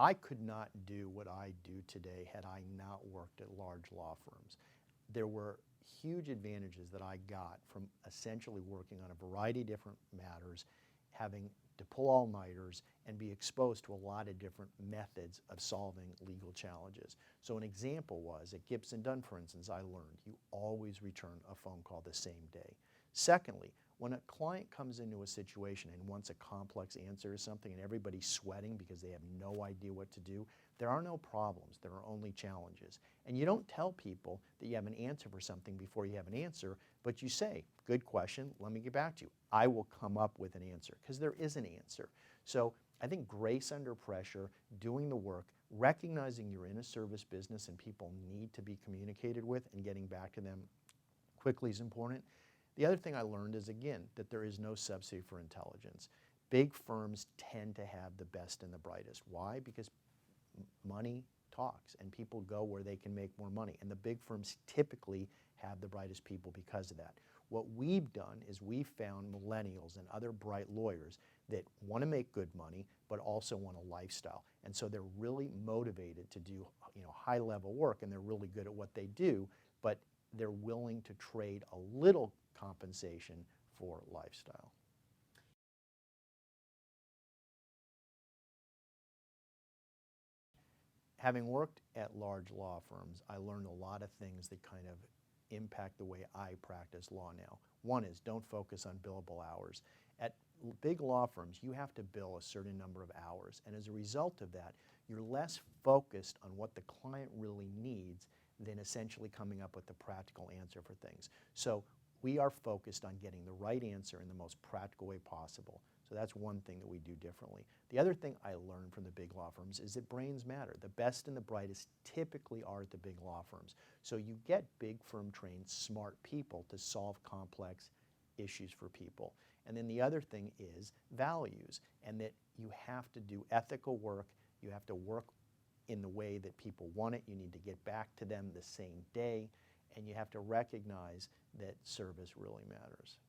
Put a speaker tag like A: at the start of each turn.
A: I could not do what I do today had I not worked at large law firms. There were huge advantages that I got from essentially working on a variety of different matters, having to pull all-nighters and be exposed to a lot of different methods of solving legal challenges. So an example was, at Gibson Dunn, for instance, I learned you always return a phone call the same day. Secondly, when a client comes into a situation and wants a complex answer to something and everybody's sweating because they have no idea what to do, there are no problems, there are only challenges. And you don't tell people that you have an answer for something before you have an answer, but you say, good question, let me get back to you. I will come up with an answer, because there is an answer. So I think grace under pressure, doing the work, recognizing you're in a service business and people need to be communicated with and getting back to them quickly is important. The other thing I learned is, again, that there is no substitute for intelligence. Big firms tend to have the best and the brightest. Why? Because money talks and people go where they can make more money. And the big firms typically have the brightest people because of that. What we've done is we've found millennials and other bright lawyers that want to make good money but also want a lifestyle. And so they're really motivated to do, high-level work, and they're really good at what they do, but they're willing to trade a little compensation for lifestyle. Having worked at large law firms, I learned a lot of things that kind of impact the way I practice law now. One is, don't focus on billable hours. At big law firms, you have to bill a certain number of hours, and as a result of that, you're less focused on what the client really needs than essentially coming up with the practical answer for things. So we are focused on getting the right answer in the most practical way possible. So that's one thing that we do differently. The other thing I learned from the big law firms is that brains matter. The best and the brightest typically are at the big law firms. So you get big firm trained, smart people to solve complex issues for people. And then the other thing is values, and that you have to do ethical work, you have to work in the way that people want it, you need to get back to them the same day, and you have to recognize that service really matters.